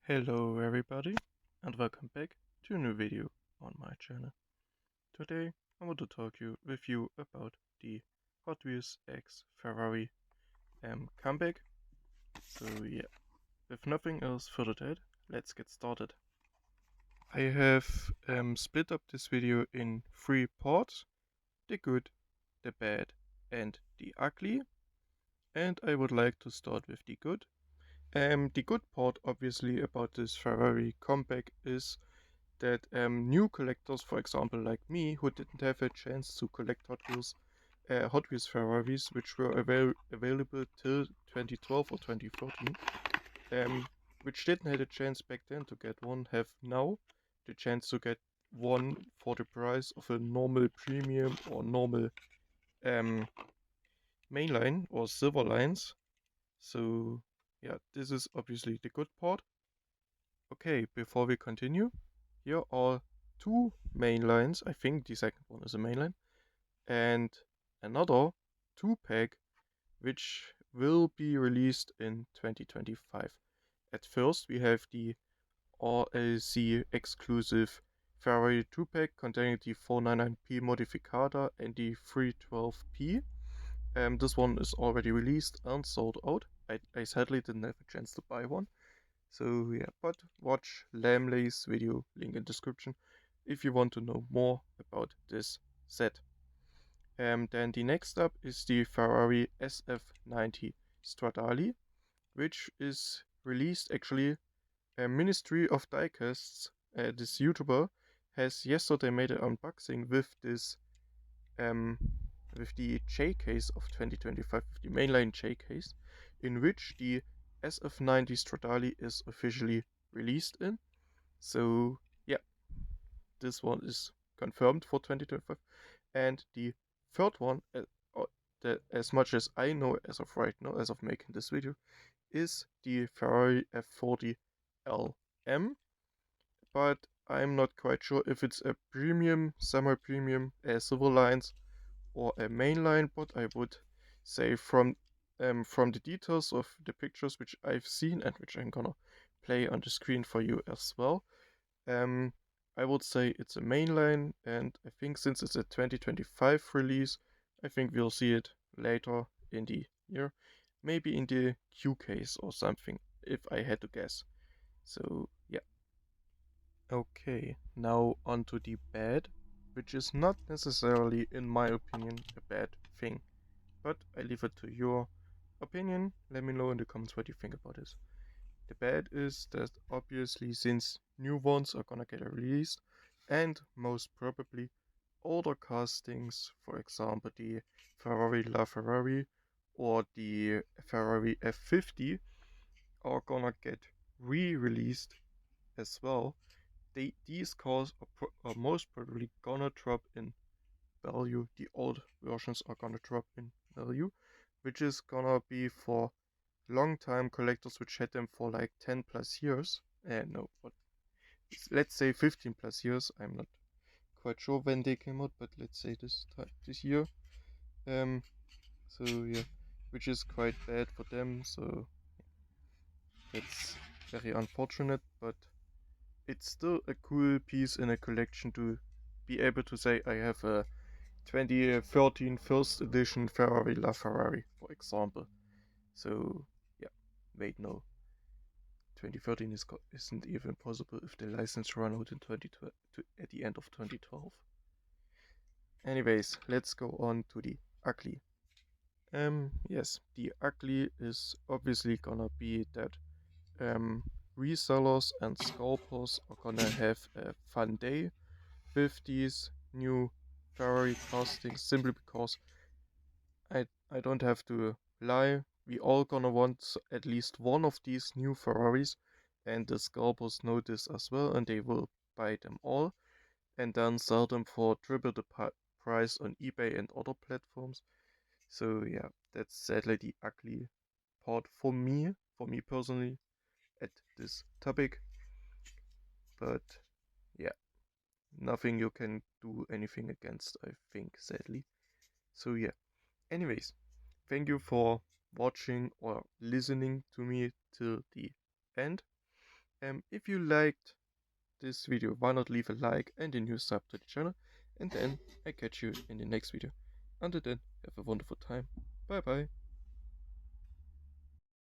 Hello everybody and welcome back to a new video on my channel. Today I want to talk with you about the Hot Wheels X Ferrari comeback. So yeah, with nothing else further ado, let's get started. I have split up this video in three parts: the good, the bad and the ugly, and I would like to start with the good. The good part obviously about this Ferrari comeback is that new collectors, for example, like me, who didn't have a chance to collect Hot Wheels Ferraris, which were available till 2012 or 2013, um, which didn't have a chance back then to get one, have now the chance to get one for the price of a normal premium or normal um, mainline or silver lines. So yeah, this is obviously the good part. Okay, before we continue, here are two main lines. I think the second one is a main line, and another two pack which will be released in 2025. At first, we have the RLC exclusive Ferrari 2 pack containing the 499p Modificata and the 312p. This one is already released and sold out. I sadly didn't have a chance to buy one. So yeah, but watch Lamley's video, link in description, if you want to know more about this set. Then the next up is the Ferrari SF90 Stradale, which is released actually. Ministry of Diecasts, this YouTuber, has yesterday made an unboxing um, with the J case of 2025, with the mainline J case, in which the SF90 Stradale is officially released in. So yeah, this one is confirmed for 2025. And the third one, as much as I know as of right now, as of making this video, is the Ferrari F40 LM. But I'm not quite sure if it's a premium, semi-premium, silver lines, or a mainline. But I would say from the details of the pictures which I've seen and which I'm gonna play on the screen for you as well, um, I would say it's a mainline, and I think since it's a 2025 release, I think we'll see it later in the year, maybe in the Q case or something, if I had to guess. So yeah. Okay, now onto the bad, which is not necessarily, in my opinion, a bad thing, but I leave it to your opinion. Let me know in the comments what you think about this. The bad is that obviously, since new ones are gonna get released, and most probably older castings, for example the Ferrari LaFerrari or the Ferrari F50, are gonna get re-released as well. These cars are most probably gonna drop in value. The old versions are gonna drop in value, which is gonna be for long time collectors which had them for like 10 plus years. No, but let's say 15 plus years. I'm not quite sure when they came out, but let's say this year. Um, so yeah, which is quite bad for them. So that's very unfortunate, but it's still a cool piece in a collection to be able to say I have a 2013 first edition Ferrari LaFerrari, for example. So yeah, wait, no, 2013 isn't even possible if the license ran out in 2012 at the end of 2012. Anyways, let's go on to the ugly. Yes, the ugly is obviously gonna be that resellers and scalpers are gonna have a fun day with these new Ferrari castings, simply because I don't have to lie. We all gonna want at least one of these new Ferraris, and the scalpers know this as well, and they will buy them all and then sell them for triple the price on eBay and other platforms. So yeah, that's sadly the ugly part for me personally, at this topic. But yeah, nothing you can do anything against, I think, sadly. So yeah. Anyways, thank you for watching or listening to me till the end. If you liked this video, why not leave a like and a new sub to the channel, and then I catch you in the next video. Until then, have a wonderful time. Bye bye.